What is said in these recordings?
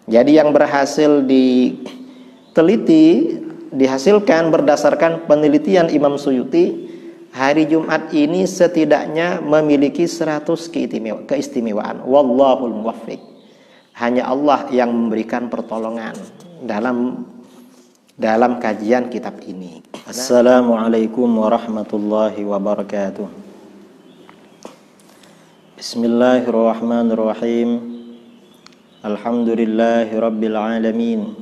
Jadi yang berhasil diteliti, dihasilkan berdasarkan penelitian Imam Suyuti, hari Jumat ini setidaknya memiliki 100 keistimewaan. Wallahul muwaffiq. Hanya Allah yang memberikan pertolongan dalam kajian kitab ini. Assalamualaikum warahmatullahi wabarakatuh. Bismillahirrahmanirrahim. Alhamdulillahi rabbil alamin.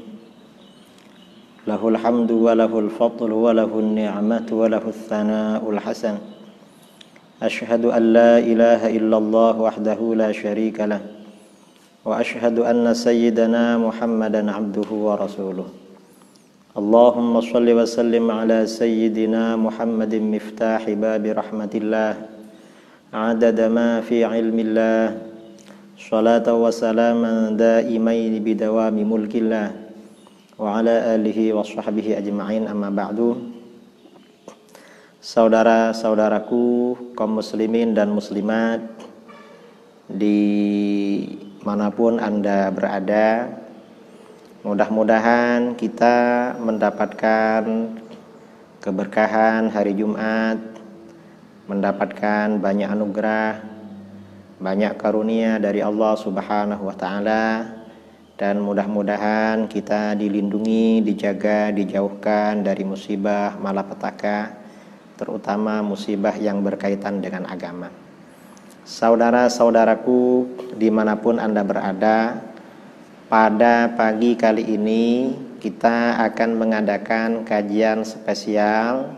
Lahul hamdu wa lahul fadlu wa lahul ni'matu wa lahul thana'ul hasan. Ashhadu an la ilaha illallah wahdahu la syarika lah. Wa ashhadu anna sayyidana Muhammadan abduhu wa rasuluh. Allahumma salli wa sallim ala sayyidina Muhammadin miftahi babi rahmatillah. Adada ma fi ilmillah. Salatan wa salaman daimain bidawami mulkillah. Wa ala alihi wa sahbihi ajma'in, amma ba'du. Saudara-saudaraku kaum muslimin dan muslimat dimanapun Anda berada, mudah-mudahan kita mendapatkan keberkahan hari Jumat, mendapatkan banyak anugerah, banyak karunia dari Allah Subhanahu wa ta'ala, dan mudah-mudahan kita dilindungi, dijaga, dijauhkan dari musibah malapetaka, terutama musibah yang berkaitan dengan agama. Saudara-saudaraku dimanapun Anda berada, pada pagi kali ini kita akan mengadakan kajian spesial,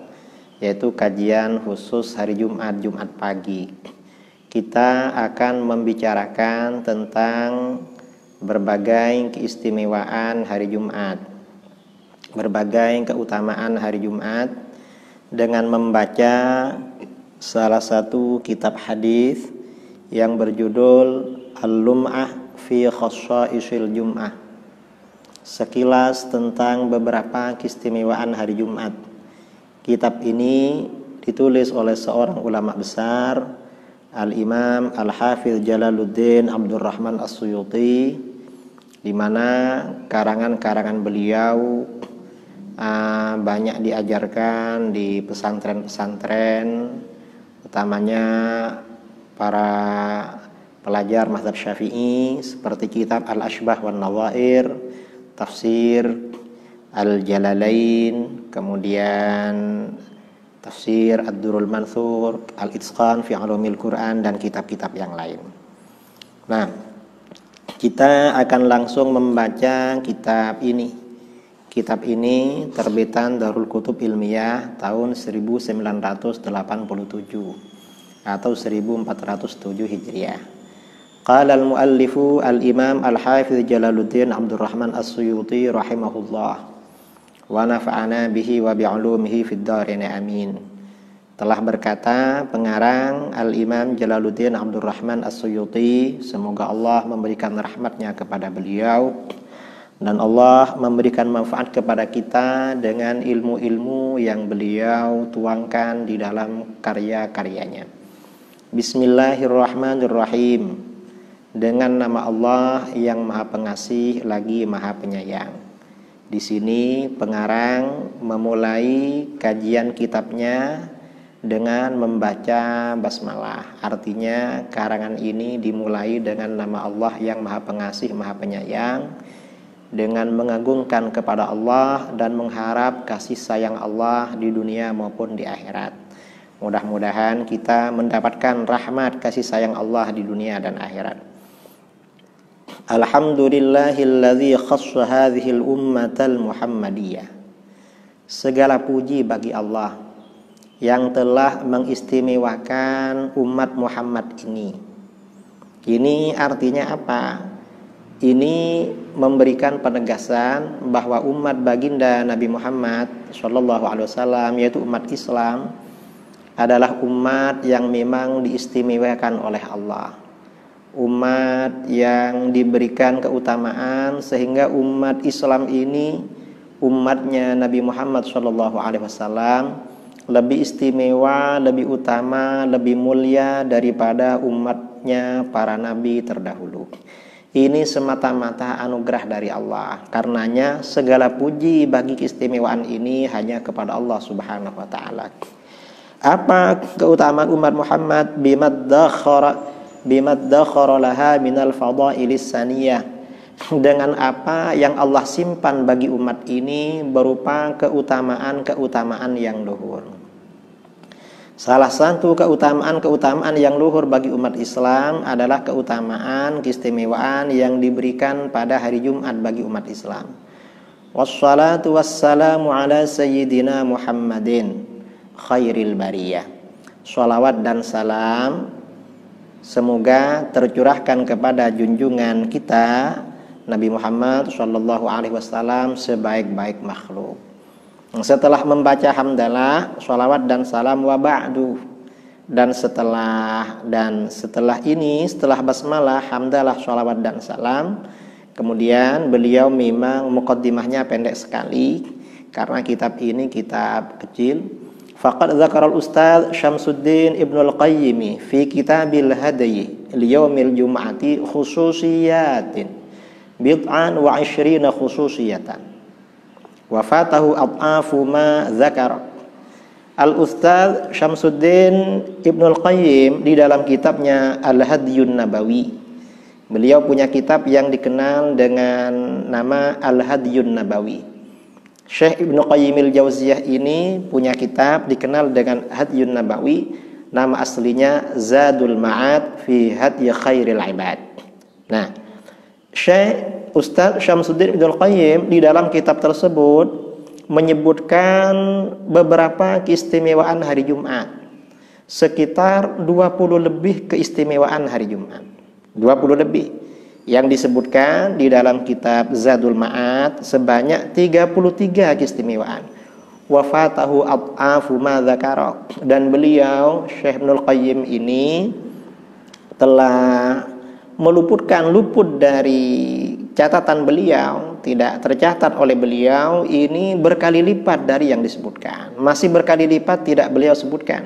yaitu kajian khusus hari Jumat, Jumat pagi. Kita akan membicarakan tentang berbagai keistimewaan hari Jumat, berbagai keutamaan hari Jumat, dengan membaca salah satu kitab hadis yang berjudul Al-Lum'ah fi Khashaisil Jum'ah, sekilas tentang beberapa keistimewaan hari Jumat. Kitab ini ditulis oleh seorang ulama besar, Al-Imam Al-Hafidh Jalaluddin Abdurrahman As-Suyuti, di mana karangan-karangan beliau banyak diajarkan di pesantren-pesantren, utamanya para pelajar mazhab Syafi'i, seperti kitab Al-Ashbah wan Nawair, tafsir Al-Jalalain, kemudian tafsir Ad-Durrul Mansur, Al-Itqan fi Ulumil Quran, dan kitab-kitab yang lain. Nah, kita akan langsung membaca kitab ini. Kitab ini terbitan Darul Kutub Ilmiyah tahun 1987 atau 1407 Hijriah. Qala al-muallifu al-Imam Al-Hafidh Jalaluddin Abdurrahman As-Suyuti rahimahullah wa nafa'ana bihi wa bi'ulumihi fid dharain amin. Telah berkata pengarang Al-Imam Jalaluddin Abdurrahman As-Suyuti, semoga Allah memberikan rahmatnya kepada beliau dan Allah memberikan manfaat kepada kita dengan ilmu-ilmu yang beliau tuangkan di dalam karya-karyanya. Bismillahirrahmanirrahim. Dengan nama Allah yang Maha Pengasih lagi Maha Penyayang. Di sini pengarang memulai kajian kitabnya dengan membaca basmalah. Artinya karangan ini dimulai dengan nama Allah yang Maha Pengasih, Maha Penyayang, dengan mengagungkan kepada Allah dan mengharap kasih sayang Allah di dunia maupun di akhirat. Mudah-mudahan kita mendapatkan rahmat kasih sayang Allah di dunia dan akhirat. Alhamdulillahilladzi khassa hadhil ummatal Muhammadiyah. Segala puji bagi Allah yang telah mengistimewakan umat Muhammad ini. Ini artinya apa? Ini memberikan penegasan bahwa umat baginda Nabi Muhammad SAW, yaitu umat Islam, adalah umat yang memang diistimewakan oleh Allah. Umat yang diberikan keutamaan sehingga umat Islam ini, umatnya Nabi Muhammad SAW, lebih istimewa, lebih utama, lebih mulia daripada umatnya para nabi terdahulu. ini semata-mata anugerah dari Allah. Karenanya segala puji bagi keistimewaan ini hanya kepada Allah Subhanahu wa taala. Apa keutamaan umat Muhammad? Bimaddakhara laha minal fadailis saniyah, dengan apa yang Allah simpan bagi umat ini berupa keutamaan-keutamaan yang luhur. Salah satu keutamaan yang luhur bagi umat Islam adalah keutamaan keistimewaan yang diberikan pada hari Jumat bagi umat Islam. Wassalatu wassalamu ala sayyidina Muhammadin khairil bariyah. Shalawat dan salam semoga tercurahkan kepada junjungan kita Nabi Muhammad sallallahu alaihi wasallam sebaik-baik makhluk. Setelah membaca hamdalah, sholawat dan salam, wa ba'du, dan setelah ini, setelah basmalah, hamdalah, sholawat dan salam, kemudian beliau memang muqaddimahnya pendek sekali karena kitab ini kitab kecil. Faqad dzakara al-Ustaz Syamsuddin Ibnul Qayyim fi Kitabil Hadyi liyaumil Jum'ati khususiyatin bid'an wa 20 khususiyatan. Wafatahu ad'afu ma dzakar. Al-Ustaz Syamsuddin Ibnul Qayyim di dalam kitabnya Al-Hadyun Nabawi, beliau punya kitab yang dikenal dengan nama Al-Hadyun Nabawi. Syekh Ibnu Qayyimil Jauziyah ini punya kitab dikenal dengan Hadyun Nabawi, nama aslinya Zadul Ma'ad fi Hadyi Khairil Ibad. Nah, Syekh Ustaz Syamsuddin Ibnul Qayyim di dalam kitab tersebut menyebutkan beberapa keistimewaan hari Jumat. Sekitar 20 lebih keistimewaan hari Jumat. 20 lebih yang disebutkan di dalam kitab Zadul Ma'ad sebanyak 33 keistimewaan. Wafatahu ad'afu ma dzakara, dan beliau Syekh Ibnul Qayyim ini telah luput dari catatan beliau, tidak tercatat oleh beliau ini berkali lipat dari yang disebutkan. Masih berkali lipat tidak beliau sebutkan.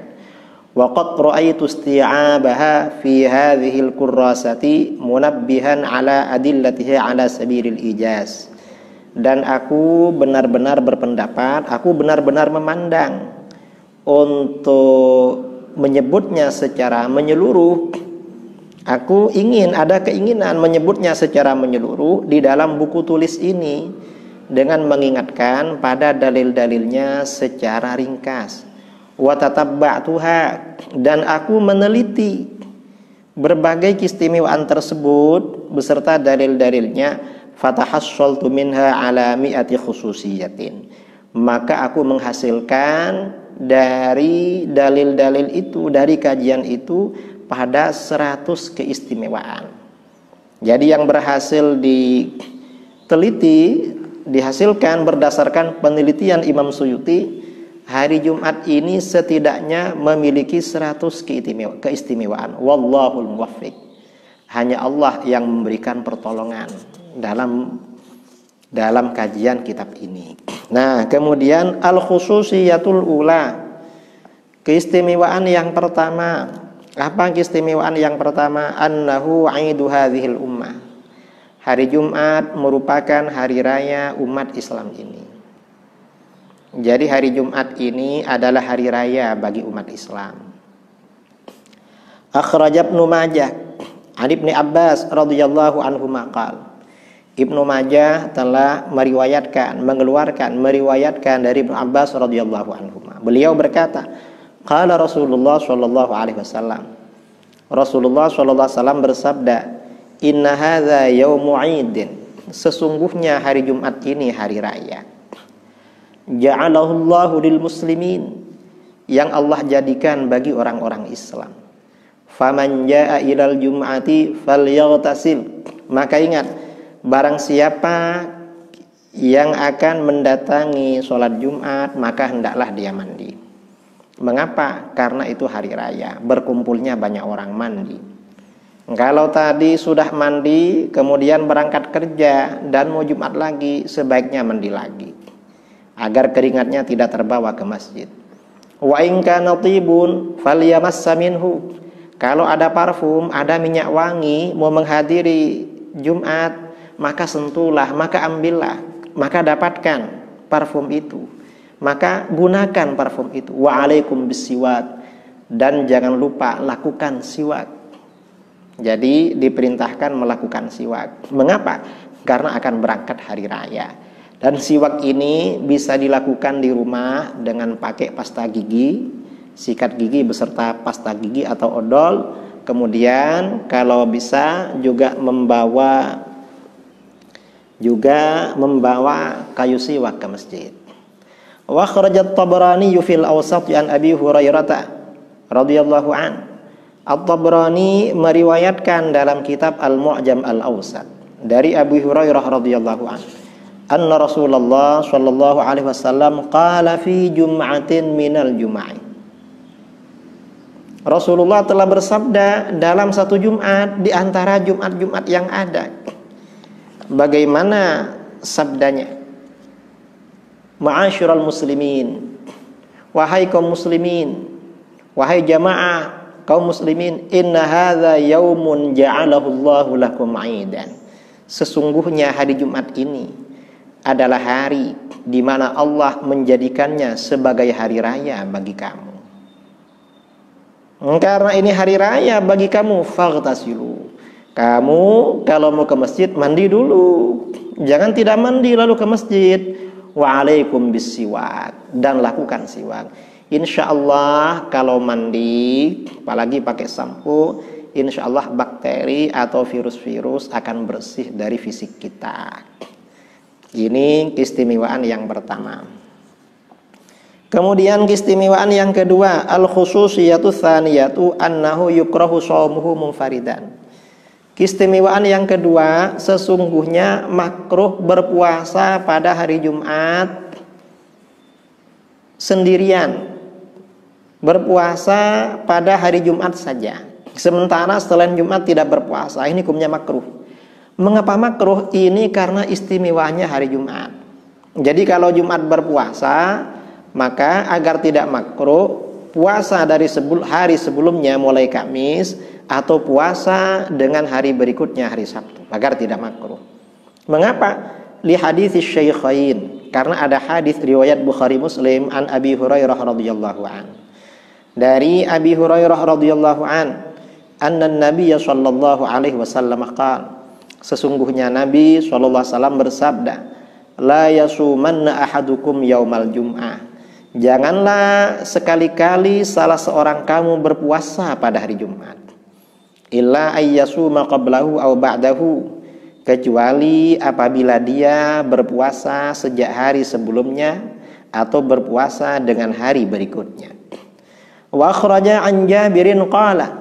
Wa qad ra'aitu isti'abaha fi hadhil kurrasati munabbihan ala adillatihi ala sabilil ijaz. Dan aku benar-benar berpendapat, aku benar-benar memandang untuk menyebutnya secara menyeluruh. Aku ada keinginan menyebutnya secara menyeluruh di dalam buku tulis ini dengan mengingatkan pada dalil-dalilnya secara ringkas. Wa tatabba'tuha, dan aku meneliti berbagai keistimewaan tersebut beserta dalil-dalilnya. Fatahassaltu minha ala mi'ati khususiyatin, maka aku menghasilkan dari dalil-dalil itu, dari kajian itu pada 100 keistimewaan. Jadi yang berhasil diteliti, dihasilkan berdasarkan penelitian Imam Suyuti, hari Jumat ini setidaknya memiliki 100 keistimewaan. Wallahul muwaffiq. Hanya Allah yang memberikan pertolongan dalam kajian kitab ini. Nah, kemudian al-khususiyatul ula, keistimewaan yang pertama. Apa keistimewaan yang pertama? Annahu 'aidu hadhil ummah. Hari Jumat merupakan hari raya umat Islam ini. Jadi hari Jumat ini adalah hari raya bagi umat Islam. Akhraj Ibnu Majah an Ibnu Abbas radhiyallahu anhu maqal. Ibnu Majah telah meriwayatkan dari Ibnu Abbas radhiyallahu anhu. Beliau berkata, qala Rasulullah sallallahu alaihi wasallam. Rasulullah sallallahu alaihi wasallam bersabda, "Inna hadza yaumu 'idin." Sesungguhnya hari Jumat ini hari raya. Ja'alahu Allahu lil muslimin, yang Allah jadikan bagi orang-orang Islam. Faman jaa'a ilal jum'ati falyaghtasil. Maka ingat, barang siapa yang akan mendatangi sholat Jumat, maka hendaklah dia mandi. Mengapa? Karena itu hari raya, berkumpulnya banyak orang mandi. Kalau tadi sudah mandi, kemudian berangkat kerja dan mau Jumat lagi, sebaiknya mandi lagi, agar keringatnya tidak terbawa ke masjid. Wa in kana tibun falyamassa minhu. Kalau ada parfum, ada minyak wangi, mau menghadiri Jumat, maka sentuhlah, maka ambillah, maka dapatkan parfum itu, maka gunakan parfum itu. Wa alaikum bisiwak, dan jangan lupa lakukan siwak. Jadi diperintahkan melakukan siwak. Mengapa? Karena akan berangkat hari raya. Dan siwak ini bisa dilakukan di rumah dengan pakai pasta gigi, sikat gigi beserta pasta gigi atau odol. Kemudian kalau bisa juga membawa kayu siwak ke masjid. Wa kharajat Tabrani fil Awsat an Abi Hurairah radhiyallahu an. At-Tabrani meriwayatkan dalam kitab Al-Mu'jam Al-Awsat dari Abu Hurairah radhiyallahu an, anna Rasulullah sallallahu alaihi wasallam qala fi jum'atin minal jum'ah. Rasulullah telah bersabda dalam satu Jumat di antara Jumat-Jumat yang ada. Bagaimana sabdanya? Ma'asyiral muslimin, wahai kaum muslimin, wahai jamaah kaum muslimin, inna hadza yaumun ja'alahu Allahu lakum 'aidan. Sesungguhnya hari Jumat ini adalah hari di mana Allah menjadikannya sebagai hari raya bagi kamu. Karena ini hari raya bagi kamu, faghtasilu. Kamu kalau mau ke masjid mandi dulu. Jangan tidak mandi lalu ke masjid. Wa alaikum bisiwak, dan lakukan siwak. Insya Allah kalau mandi, apalagi pakai sampo, insya Allah bakteri atau virus-virus akan bersih dari fisik kita. Ini keistimewaan yang pertama. Kemudian keistimewaan yang kedua, al-khususiyatu tsaniyatu annahu yukrahu shaumuhu munfaridan. Keistimewaan yang kedua, sesungguhnya makruh berpuasa pada hari Jumat sendirian. Berpuasa pada hari Jumat saja. Sementara selain Jumat tidak berpuasa, ini hukumnya makruh. Mengapa makruh? Ini karena istimewanya hari Jumat. Jadi kalau Jumat berpuasa, maka agar tidak makruh, puasa dari hari sebelumnya mulai Kamis atau puasa dengan hari berikutnya hari Sabtu agar tidak makruh. Mengapa? Li hadits Syaikhain, karena ada hadis riwayat Bukhari Muslim an Abi Hurairah radhiyallahu an. Dari Abi Hurairah radhiyallahu an, anna Nabiy sallallahu alaihi wasallam qala, sesungguhnya Nabi sallallahu alaihi wasallam bersabda, la yasumanna ahadukum yaumal jum'ah. Janganlah sekali-kali salah seorang kamu berpuasa pada hari Jumat. Illa ayyasuma qablahu aw ba'dahu, kecuali apabila dia berpuasa sejak hari sebelumnya atau berpuasa dengan hari berikutnya. Wa akhraja an Jabirin qala,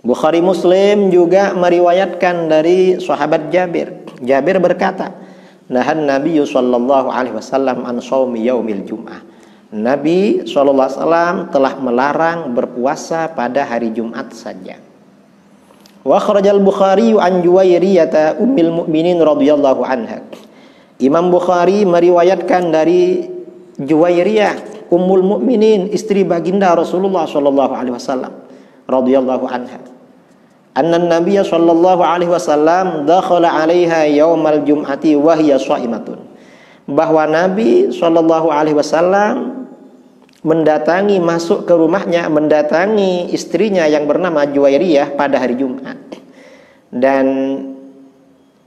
Bukhari Muslim juga meriwayatkan dari sahabat Jabir. Jabir berkata, nahan Nabi sallallahu alaihi wasallam an shaumi yaumil jum'ah. Nabi sallallahu alaihi wasallam telah melarang berpuasa pada hari Jumat saja. Wa akhrajal Bukhari an Juwairiyah ummul mukminin radhiyallahu anha. Imam Bukhari meriwayatkan dari Juwairiyah ummul mukminin, istri baginda Rasulullah sallallahu alaihi wasallam radhiyallahu anha. Anna Nabiy sallallahu alaihi wasallam dakhala 'alaiha yaumal jum'ati wa hiya shaimatun. Bahwa Nabi sallallahu alaihi wasallam masuk ke rumahnya, mendatangi istrinya yang bernama Juwairiyah pada hari Jumat. Dan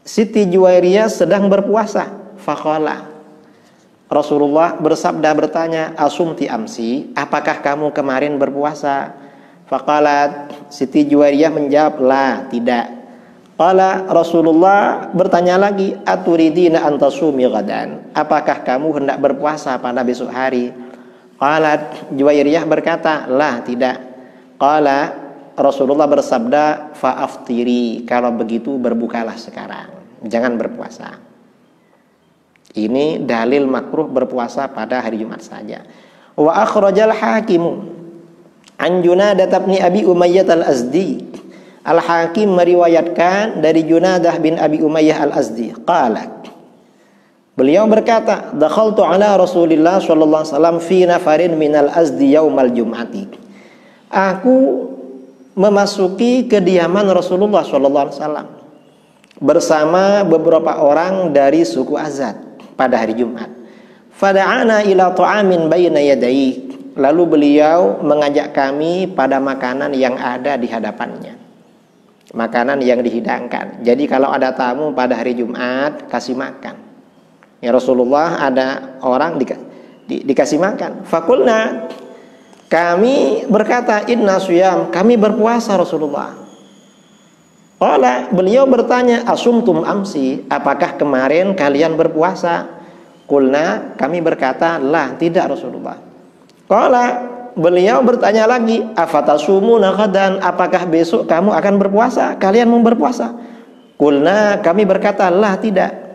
Siti Juwairiyah sedang berpuasa. Faqala, Rasulullah bertanya, asumti amsi, apakah kamu kemarin berpuasa? Faqalat, Siti Juwairiyah menjawab, la, tidak. Qala, Rasulullah bertanya lagi, aturidina antasumi ghadan, apakah kamu hendak berpuasa pada besok hari? Qalat, Juwairiyah berkata, la, tidak. Qala, Rasulullah bersabda, fa'aftiri, kalau begitu berbukalah sekarang, jangan berpuasa. Ini dalil makruh berpuasa pada hari Jumat saja. Wa akhrajal hakimu an Junadah bin Abi Umayyah al-Azdi. Al-Hakim meriwayatkan dari Junadah bin Abi Umayyah al-Azdi. Qala, beliau berkata, dakhaltu ala Rasulillah sallallahu alaihi wasallam fi nafarin minal Azdi yaumal jum'ati. Aku memasuki kediaman Rasulullah sallallahu alaihi wasallam bersama beberapa orang dari suku Azad pada hari Jumat. Fada'ana ila ta'amin baina yadayhi. Lalu beliau mengajak kami pada makanan yang ada di hadapannya. Makanan yang dihidangkan. Jadi kalau ada tamu pada hari Jumat, kasih makan. Ya Rasulullah, ada orang dikasih makan. Fakulna, kami berkata, inna suyam, kami berpuasa Rasulullah. Beliau bertanya, asumtum amsi, apakah kemarin kalian berpuasa? Kulna, kami berkata, lah, tidak Rasulullah. Beliau bertanya lagi, afatasumuna ghadan, apakah besok kamu akan berpuasa? Kalian mau berpuasa? Kulna, kami berkata, lah, tidak.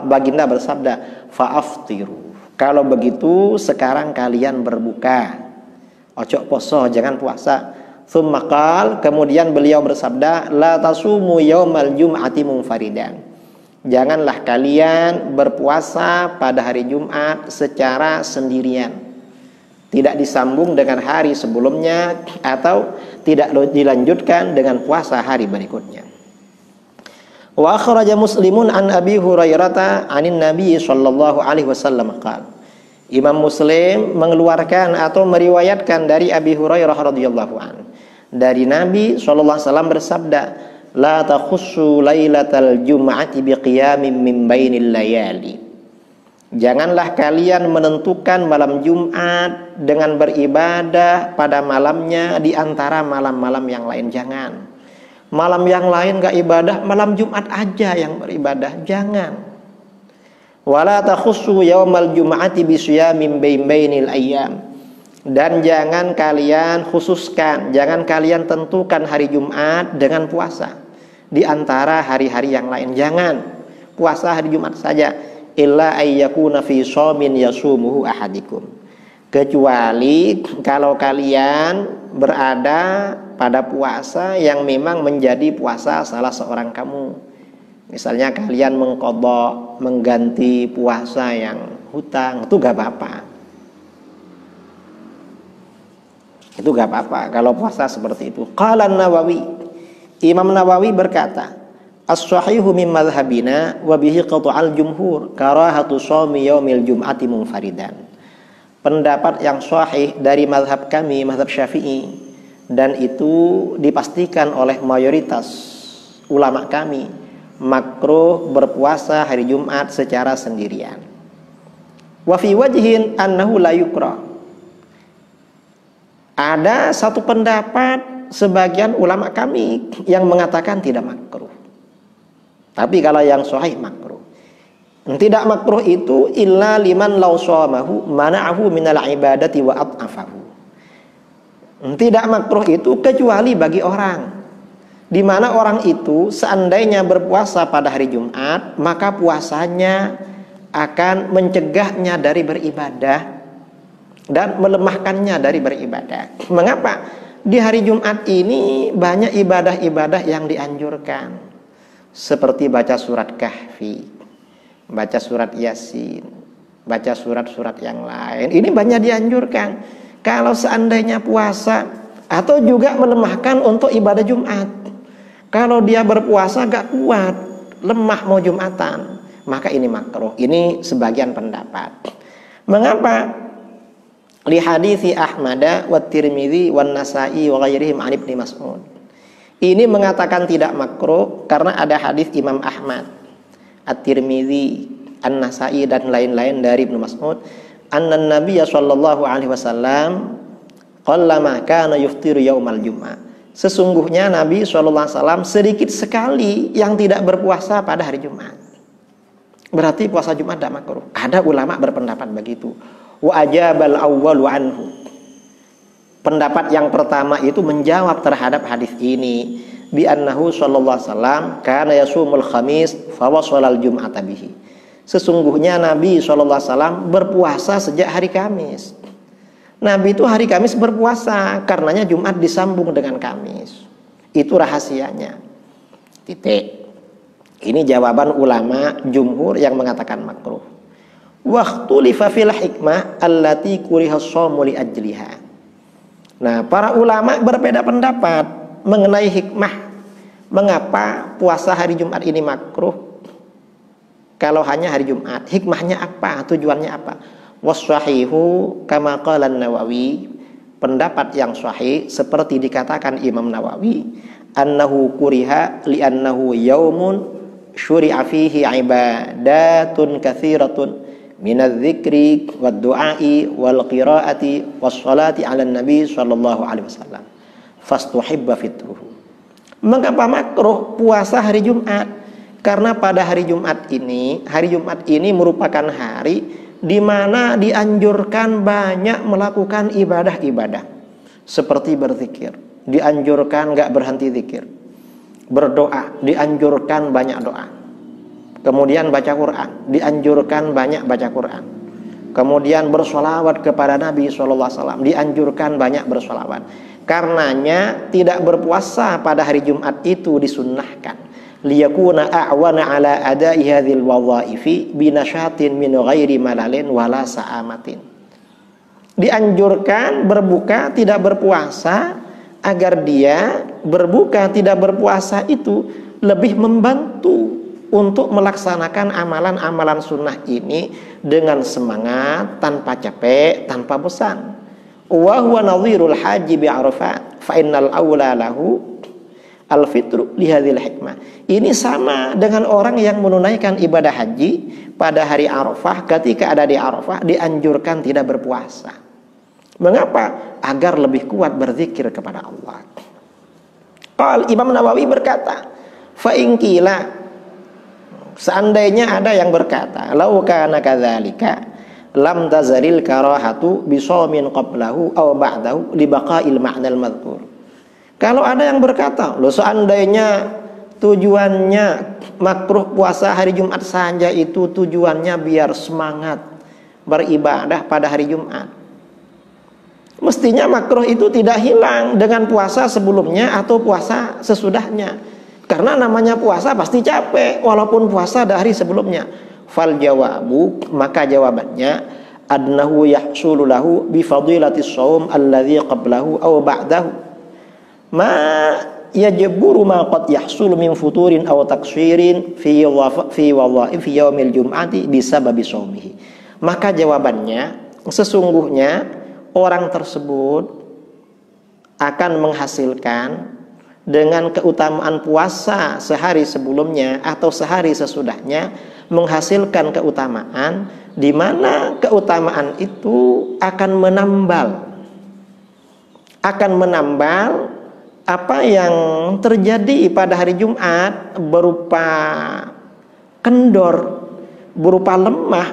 Baginda bersabda, fa'aftiru, kalau begitu sekarang kalian berbuka, ojo poso, jangan puasa. Tsumma qal, kemudian beliau bersabda, la tasumu yaumal jum'ati munfaridan, janganlah kalian berpuasa pada hari Jumat secara sendirian, tidak disambung dengan hari sebelumnya atau tidak dilanjutkan dengan puasa hari berikutnya. Wa akhraja Muslimun an Abi Hurairah anin Nabi sallallahu alaihi wasallam qala, Imam Muslim mengeluarkan atau meriwayatkan dari Abi Hurairah radhiyallahu anhu, dari Nabi SAW bersabda, la takhussu lailatal jum'ati biqiyamin min bainil layali, janganlah kalian menentukan malam Jumat dengan beribadah pada malamnya di antara malam-malam yang lain. Jangan malam yang lain gak ibadah, malam Jumat aja yang beribadah, jangan. Wala takhussu yaumal jum'ati bisyamin bainil ayyam, dan jangan kalian khususkan, jangan kalian tentukan hari Jumat dengan puasa di antara hari-hari yang lain. Jangan puasa hari Jumat saja. Illa ayyakuna fi shaumin yasumuhu ahadikum, kecuali kalau kalian berada pada puasa yang memang menjadi puasa salah seorang kamu. Misalnya kalian mengqadha, mengganti puasa yang hutang, itu gak apa-apa. Itu gak apa-apa kalau puasa seperti itu. Qala Nawawi, Imam Nawawi berkata, as-sahihu min madhhabina wa bihi qata'al jumhur karahatu shaumi yaumil jum'ati munfaridan. Pendapat yang sahih dari mazhab kami, mazhab Syafi'i, dan itu dipastikan oleh mayoritas ulama kami, makruh berpuasa hari Jumat secara sendirian. Wa fi wajhin annahu la yukrah. Ada satu pendapat sebagian ulama kami yang mengatakan tidak makruh. Tapi kalau yang sahih makruh. Tidak makruh itu illa liman law shamahu mana'ahu minal ibadati wa at'afahu. Tidak makruh itu kecuali bagi orang di mana orang itu seandainya berpuasa pada hari Jumat, maka puasanya akan mencegahnya dari beribadah dan melemahkannya dari beribadah. Mengapa? Di hari Jumat ini banyak ibadah-ibadah yang dianjurkan, seperti baca surat Kahfi, baca surat Yasin, baca surat-surat yang lain. Ini banyak dianjurkan. Kalau seandainya puasa atau juga melemahkan untuk ibadah Jumat, kalau dia berpuasa gak kuat, lemah mau Jumatan, maka ini makruh. Ini sebagian pendapat. Mengapa? Li hadithi Ahmad wa Tirmidzi wa Nasa'i wa ghairihim an Ibnu Mas'ud. Ini mengatakan tidak makruh karena ada hadis Imam Ahmad, At-Tirmidzi, An-Nasa'i dan lain-lain dari Ibnu Mas'ud, anna Nabiy sallallahu alaihi wasallam qallama kana yuftiru yaumal Jum'ah. Sesungguhnya Nabi sallallahu alaihi wasallam sedikit sekali yang tidak berpuasa pada hari Jumat. Berarti puasa Jumat tidak makruh. Ada ulama berpendapat begitu. Wa ajabal awwalu anhu. Pendapat yang pertama itu menjawab terhadap hadis ini, bi annahu sallallahu alaihi wasallam kana yasumul khamis fa wasalal jum'ata bihi. Sesungguhnya Nabi sallallahu alaihi wasallam berpuasa sejak hari Kamis. Nabi itu hari Kamis berpuasa, karenanya Jumat disambung dengan Kamis. Itu rahasianya. Titik. Ini jawaban ulama jumhur yang mengatakan makruh. Waqtulifa fil hikmah allati kuriha shamu li ajliha. Nah, para ulama berbeda pendapat mengenai hikmah, Mengapa puasa hari Jumat ini makruh? Kalau hanya hari Jumat, hikmahnya apa? Tujuannya apa? Wassahihu kama qala Nawawi, pendapat yang sahih seperti dikatakan Imam Nawawi, annahu kuriha li'annahu yaumun syuri'a fihi ibadatun katsiratun minadz-dzikri wad-du'ai wal qiraati was-shalati 'alan nabi sallallahu alaihi wasallam fastuhibba fitruhu. Mengapa makruh puasa hari Jumat? Karena pada hari Jumat ini merupakan hari di mana dianjurkan banyak melakukan ibadah-ibadah seperti berzikir, dianjurkan nggak berhenti zikir, berdoa, dianjurkan banyak doa, kemudian baca Quran, dianjurkan banyak baca Quran, kemudian bersolawat kepada Nabi SAW, dianjurkan banyak bersolawat. Karenanya tidak berpuasa pada hari Jumat itu disunnahkan, liyakuna a'wana ala ada'i hadzal wadhaifi binashatin min ghairi malalin wala sa'amatin. Dianjurkan berbuka tidak berpuasa agar dia berbuka tidak berpuasa itu lebih membantu untuk melaksanakan amalan-amalan sunnah ini dengan semangat, tanpa capek, tanpa bosan. Wa huwa nadhirul haji bi Arafat fa innal aula lahu al-fitru lihadhil hikmah. Ini sama dengan orang yang menunaikan ibadah haji pada hari Arafah. Ketika ada di Arafah dianjurkan tidak berpuasa. Mengapa? Agar lebih kuat berzikir kepada Allah. Imam Nawawi berkata, fa in qila, seandainya ada yang berkata, lau kana kadzalika lam tazaril karahatu bisawmin qablahu aw ba'dahu li baqa'il ma'nal madhkur. Kalau ada yang berkata, loh seandainya tujuannya makruh puasa hari Jumat saja itu tujuannya biar semangat beribadah pada hari Jumat, mestinya makruh itu tidak hilang dengan puasa sebelumnya atau puasa sesudahnya. Karena namanya puasa pasti capek walaupun puasa dari sebelumnya. Fal jawabu, maka jawabannya annahu yahsulu lahu bi fadilatis shaum alladzi qablahu aw ba'dahu ma yajburu ma qad yahsulu min futurin aw taksirin fi wadhaif yaumil jum'ati bisababi shaumihi. Maka jawabannya sesungguhnya orang tersebut akan menghasilkan dengan keutamaan puasa sehari sebelumnya atau sehari sesudahnya, menghasilkan keutamaan di mana keutamaan itu akan menambal apa yang terjadi pada hari Jumat berupa kendor, berupa lemah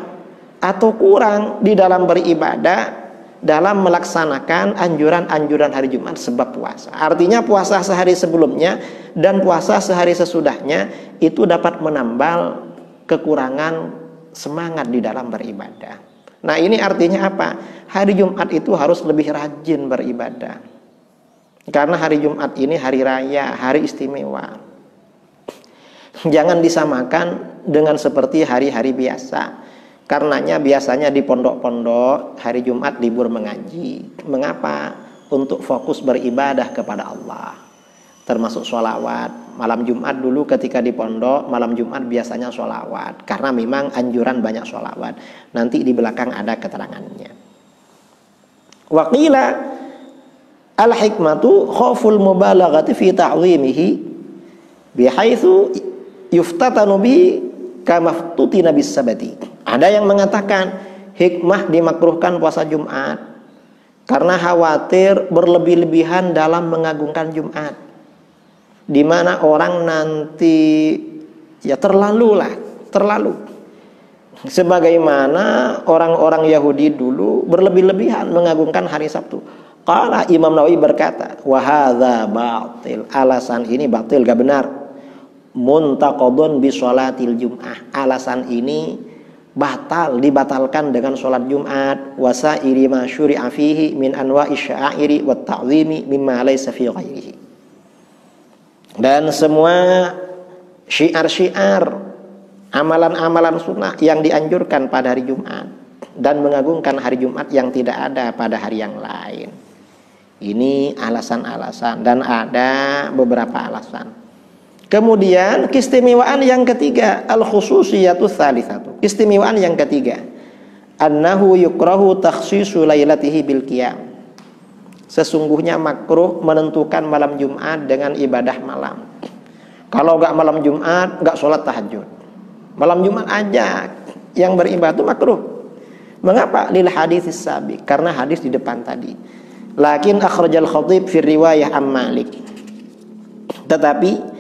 atau kurang di dalam beribadah, dalam melaksanakan anjuran-anjuran hari Jumat sebab puasa. Artinya puasa sehari sebelumnya dan puasa sehari sesudahnya itu dapat menambal kekurangan semangat di dalam beribadah. Nah, ini artinya apa? Hari Jumat itu harus lebih rajin beribadah. Karena hari Jumat ini hari raya, hari istimewa. Jangan disamakan dengan seperti hari-hari biasa. Karenanya biasanya di pondok-pondok hari Jumat libur mengaji. Mengapa? Untuk fokus beribadah kepada Allah, termasuk sholawat. Malam Jumat dulu ketika di pondok, malam Jumat biasanya sholawat, karena memang anjuran banyak sholawat. Nanti di belakang ada keterangannya. Waqila al-hikmatu khawful mubalaghati fi ta'zimihi bihaitsu yuftatanu bihi kama futina bis sabati. Ada yang mengatakan hikmah dimakruhkan puasa Jumat karena khawatir berlebih-lebihan dalam mengagungkan Jumat, di mana orang nanti ya terlalu sebagaimana orang-orang Yahudi dulu berlebih-lebihan mengagungkan hari Sabtu. Qala Imam Nawawi berkata, wa hadza batil, alasan ini batil, gak benar. Muntaqadun bi sholatil Jum'ah, alasan ini dibatalkan dengan sholat Jumat. Wasairi ma syuri'a fihi min anwa'i sya'iri wa ta'zimi mimma laysa fi ghairihi. Dan semua syiar-syiar, amalan-amalan sunnah yang dianjurkan pada hari Jumat dan mengagungkan hari Jumat yang tidak ada pada hari yang lain. Ini alasan-alasan, dan ada beberapa alasan. Kemudian keistimewaan yang ketiga, al-khususiyatu tsalitsatu. Keistimewaan yang ketiga, annahu yukrahu takhsisu lailatihi bil qiyam. Sesungguhnya makruh menentukan malam Jumat dengan ibadah malam. Kalau enggak malam Jumat, enggak sholat tahajud. Malam Jumat aja yang beribadah itu makruh. Mengapa? Lil haditsis sabiq, karena hadis di depan tadi. Lakin akhrajal khatib fi riwayah am Malik. Tetapi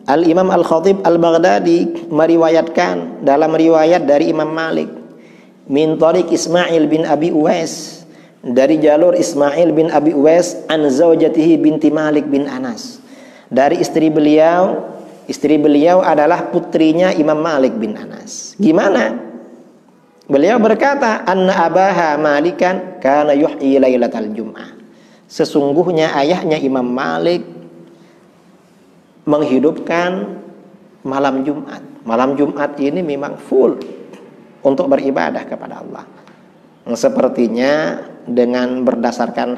Al-Imam Al-Khatib Al-Baghdadi meriwayatkan dalam riwayat dari Imam Malik min tariq Ismail bin Abi Uwais, dari jalur Ismail bin Abi Uwais an zaujatihi binti Malik bin Anas, dari istri beliau adalah putrinya Imam Malik bin Anas. Gimana? Beliau berkata, anna abaha Malikan kana yuhyi lailatal jum'ah. Sesungguhnya ayahnya Imam Malik menghidupkan malam Jumat. Malam Jumat ini memang full untuk beribadah kepada Allah. Sepertinya dengan berdasarkan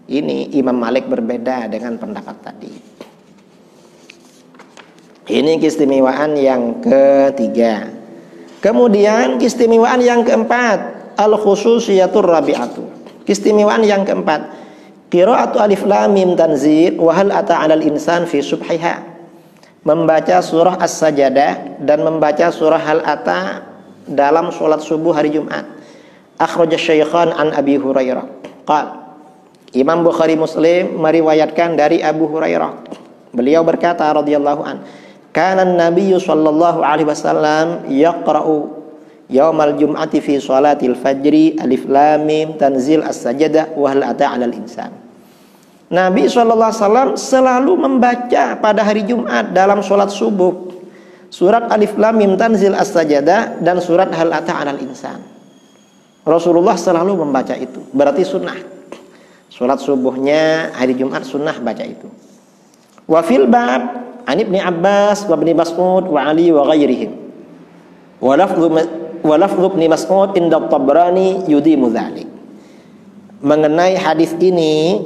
ini Imam Malik berbeda dengan pendapat tadi. Ini keistimewaan yang ketiga. Kemudian keistimewaan yang keempat, al-khususiyatur rabi'atu. Keistimewaan yang keempat, qiraatu alif lam mim tanzil wa hal ata 'alal insan fi subhiha. Membaca surah As-Sajdah dan membaca surah Hal Ata dalam sholat subuh hari Jumat. Akhraj Syaikhan an Abi Hurairah. Qal, Imam Bukhari Muslim meriwayatkan dari Abu Hurairah. Beliau berkata radhiyallahu an, kana an-nabiyyu sallallahu alaihi wasallam yaqra'u yaumal jum'ati fi shalatil fajri alif lam mim tanzil as-sajdah wa hal ata 'alal insan. Nabi SAW selalu membaca pada hari Jumat dalam sholat subuh surat Alif Lam Mim Tanzil As-Sajdah dan surat Hal Ata 'alal Insan. Rasulullah selalu membaca itu, berarti sunnah. Sholat subuhnya hari Jumat sunnah baca itu. Wa fil bab an Ibni Abbas wa Ibni Mas'ud wa Ali wa ghairihim. Wa lafdhu Ibni Mas'ud inda Tabrani yudimu dzalik. Mengenai hadis ini,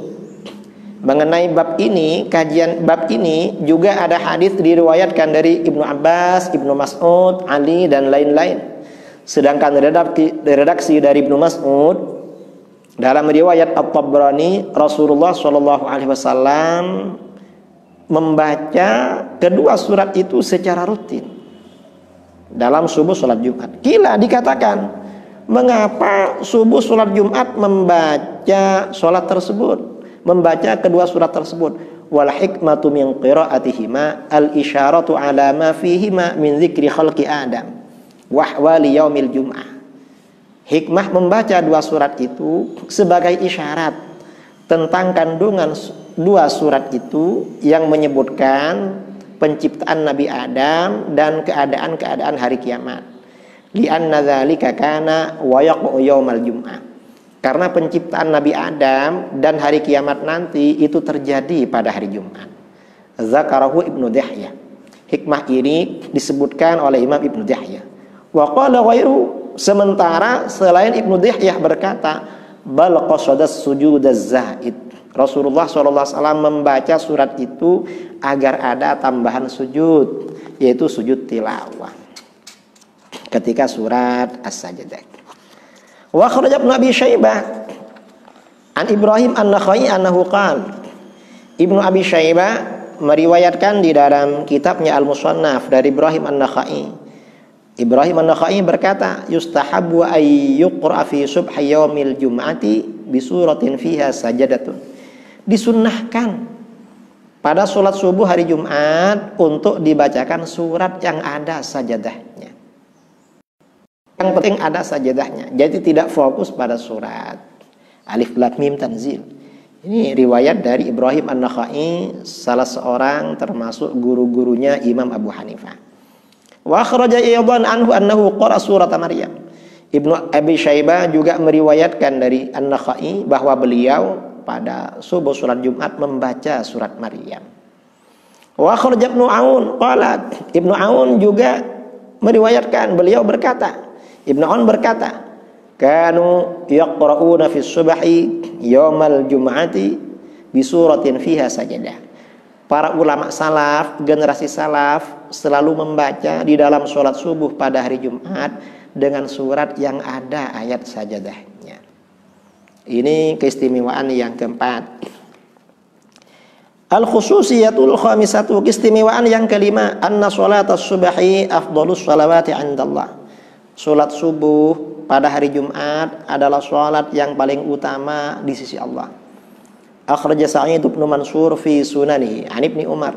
mengenai bab ini, kajian bab ini juga ada hadis diriwayatkan dari Ibnu Abbas, Ibnu Mas'ud, Ali dan lain-lain. Sedangkan redaksi dari Ibnu Mas'ud dalam riwayat At-Tabrani, Rasulullah SAW membaca kedua surat itu secara rutin dalam subuh sholat Jumat. Kila dikatakan, mengapa subuh sholat Jumat membaca sholat tersebut, membaca kedua surat tersebut? Wal hikmatu min qiraatihima al isyaratu ala ma fihima min dzikri khalqi Adam wa ahwali yaumil jum'ah. Hikmah membaca dua surat itu sebagai isyarat tentang kandungan dua surat itu yang menyebutkan penciptaan Nabi Adam dan keadaan-keadaan hari kiamat. Li'anna dzalika kana wa yaqa'u yaumal jum'ah. Karena penciptaan Nabi Adam dan hari kiamat nanti itu terjadi pada hari Jumat. Zakarahu Ibnu Dihya. Hikmah ini disebutkan oleh Imam Ibnu Dihya. Wa qala ghairu, sementara selain Ibnu Dihya berkata, bal qasadas sujudaz zaid. Rasulullah SAW membaca surat itu agar ada tambahan sujud, yaitu sujud tilawah ketika surat As-Sajdah. Wa kharaja Ibnu Abi Syaibah an Ibrahim an-Nakhai annahu qala. Ibnu Abi Syaibah meriwayatkan di dalam kitabnya Al-Musannaf dari Ibrahim an-Nakhai. Ibrahim an-Nakhai berkata, yustahabbu ay yuqra fi subhi yaumil jum'ati bi suratin fiha sajadatun. Disunnahkan pada sholat subuh hari Jumat untuk dibacakan surat yang ada sajadahnya. Yang penting ada sajadahnya. Jadi tidak fokus pada surat Alif Lam Mim Tanzil. Ini riwayat dari Ibrahim an-Nakhai, salah seorang termasuk guru-gurunya Imam Abu Hanifah. Wa akhraja aidan anhu annahu qara surat Maryam. Ibnu Abi Syaibah juga meriwayatkan dari an-Nakhai bahwa beliau pada subuh surat Jumat membaca surat Maryam. Wa akhraja Ibnu Aun qala, Ibnu Aun juga meriwayatkan, beliau berkata, Ibnu Aun berkata, kanu yaqra'una fi subhi yaumal jum'ati bi suratin fiha sajadah. para ulama salaf, generasi salaf selalu membaca di dalam sholat subuh pada hari Jumat dengan surat yang ada ayat sajadahnya. Ini keistimewaan yang keempat. Al-khususiyatul khamisatu, keistimewaan yang kelima, anna sholatas subhi afdalus sholawati 'indallah. Sholat subuh pada hari Jumat adalah sholat yang paling utama di sisi Allah. Akhraja Sa'id bin Mansur fi sunanihi an Ibni Umar.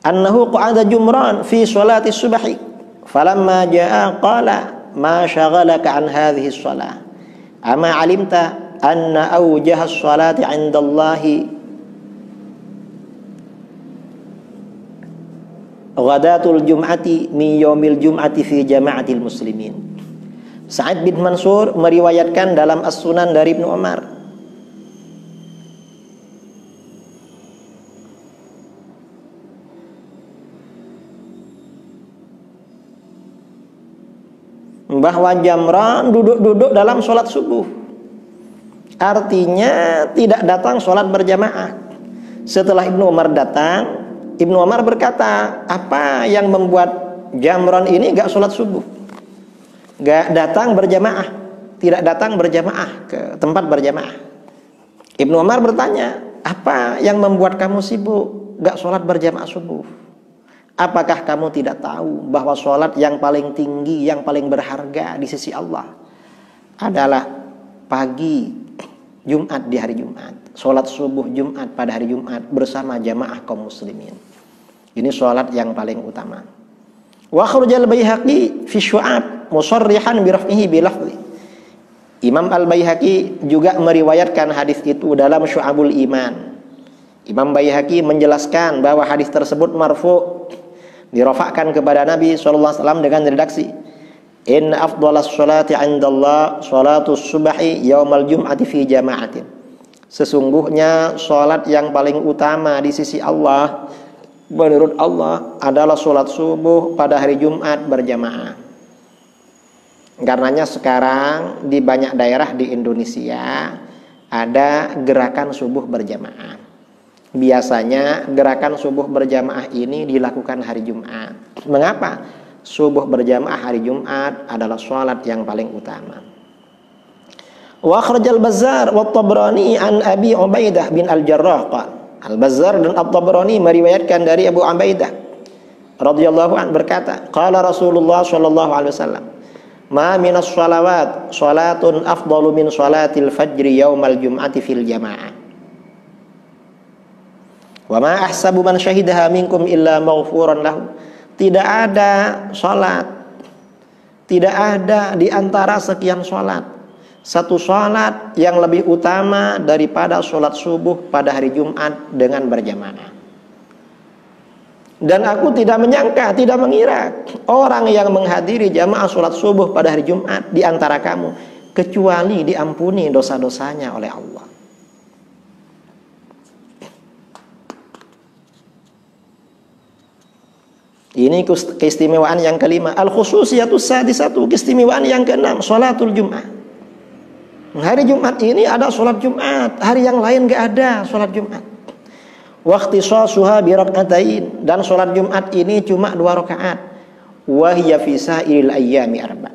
Annahu qa'ada Jumran fi sholati subhi falamma jaa qala ma shaghalaka an hadhihi shalah ama alimta anna awjaha sholati 'indallahi ghadatul jum'ati min yaumil jum'ati fi jama'atil muslimin. Sa'id bin Mansur meriwayatkan dalam As-Sunan dari Ibnu Umar bahwa Jamran duduk-duduk dalam sholat subuh, artinya tidak datang sholat berjamaah. Setelah Ibnu Umar datang, Ibnu Umar berkata, apa yang membuat Jamran ini gak sholat subuh, gak datang berjamaah, tidak datang berjamaah ke tempat berjamaah? Ibnu Umar bertanya, apa yang membuat kamu sibuk gak sholat berjamaah subuh? Apakah kamu tidak tahu bahwa sholat yang paling tinggi, yang paling berharga di sisi Allah adalah pagi Jumat di hari Jumat, sholat subuh Jumat pada hari Jumat bersama jamaah kaum muslimin. Ini sholat yang paling utama. Wa akhrajal Baihaqi fi Syu'ab musarrihan bi raf'ihi bi lafzi. Imam Al-Baihaqi juga meriwayatkan hadis itu dalam Syu'abul Iman. Imam Baihaqi menjelaskan bahwa hadis tersebut marfu', dirafa'kan kepada Nabi SAW dengan redaksi in afdalas sholati 'indallah sholatus subhi yaumal jum'ati fi jama'atin. Sesungguhnya sholat yang paling utama di sisi Allah, menurut Allah, adalah sholat subuh pada hari Jumat berjamaah. Karenanya sekarang di banyak daerah di Indonesia ada gerakan subuh berjamaah. Biasanya gerakan subuh berjamaah ini dilakukan hari Jumat. Mengapa? Subuh berjamaah hari Jumat adalah sholat yang paling utama. Wa akhrajal Bazzar wa Tabrani an Abi Ubaidah bin Al-Jarrah qala. Al-Bazzar dan At-Tabrani meriwayatkan dari Abu Ubaidah radhiyallahu anhu berkata, qala Rasulullah sallallahu alaihi wasallam, ma minas shalawat salatun afdalu min salatil fajri yaumal jum'ati fil jamaah. Wa ma ahsabu man syahidaha minkum illa maghfuran lahu. Tidak ada salat, tidak ada di antara sekian salat satu salat yang lebih utama daripada salat subuh pada hari Jumat dengan berjamaah. Dan aku tidak menyangka, tidak mengira orang yang menghadiri jamaah salat subuh pada hari Jumat di antara kamu kecuali diampuni dosa-dosanya oleh Allah. Ini keistimewaan yang kelima. Al-khususiyatus sadisatu, keistimewaan yang keenam, sholatul Jum'ah. Hari Jumat ini ada sholat Jumat, hari yang lain gak ada sholat Jumat. Waqtisasuha bi rak'atain, dan sholat Jumat ini cuma 2 rakaat. Wa hiya fi sa'iril ayyami arba.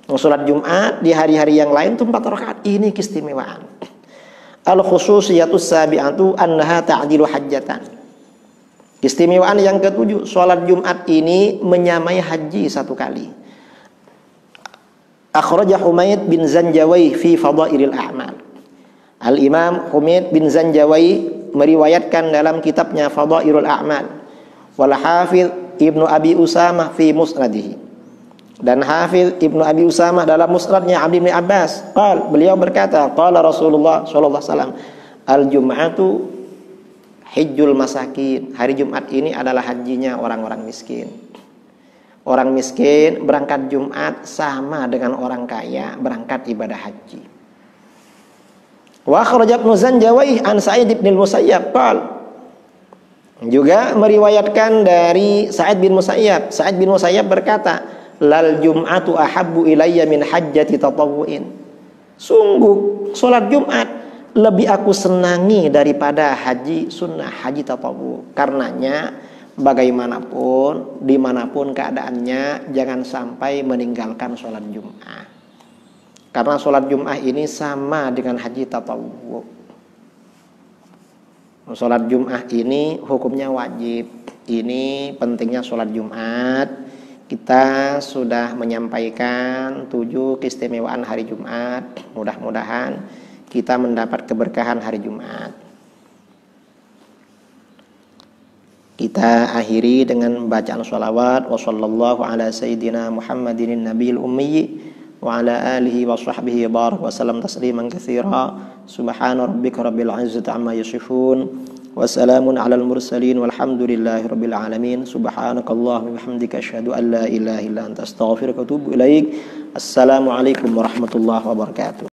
Sholat Jumat di hari-hari yang lain itu 4 rakaat. Ini keistimewaan. Al-khususiyatus sabi'atu annaha ta'dilu hajjatan. Keistimewaan yang ketujuh, sholat Jumat ini menyamai haji 1 kali. Akhraja Humaid bin Zanjawi fi Fadailil A'mal. Al-Imam Humaid bin Zanjawi meriwayatkan dalam kitabnya Fadailul A'mal. Wal Hafidh Ibnu Abi Usamah fi Musnadihi. Dan Hafidh Ibnu Abi Usamah dalam musnadnya Abdi bin Abbas, beliau berkata, qala Rasulullah sallallahu alaihi wasallam, al-jum'atu hijjul masakin. Hari Jumat ini adalah hajinya orang-orang miskin. Orang miskin berangkat Jumat sama dengan orang kaya berangkat ibadah haji. Wa akhraj Ibnu Zanjawi an Sa'id bin Musayyab qala, juga meriwayatkan dari Sa'id bin Musayyab. Sa'id bin Musayyab berkata, lal jum'atu ahabbu ilayya min hajjati tatawwu'in. Sungguh salat Jumat lebih aku senangi daripada haji sunnah, haji tatawwu. Karenanya bagaimanapun, dimanapun keadaannya, jangan sampai meninggalkan salat Jumat. Karena salat Jumat ini sama dengan haji tatawwu. Salat Jumat ini hukumnya wajib. Ini pentingnya salat Jumat. Kita sudah menyampaikan 7 keistimewaan hari Jumat. Mudah-mudahan kita mendapat keberkahan hari Jumat. Kita akhiri dengan bacaan sholawat. Wa sallallahu ala sayyidina Muhammadin nabiyil ummi wa ala alihi wa sahbihi barak wa salam tasliman katsira. Subhana rabbika rabbil izzati amma yasifun wa salamun alal mursalin walhamdulillahi rabbil alamin. Subhanakallahumma wa bihamdika asyhadu an la ilaha illa anta astaghfiruka wa atubu ilaik. Assalamualaikum warahmatullahi wabarakatuh.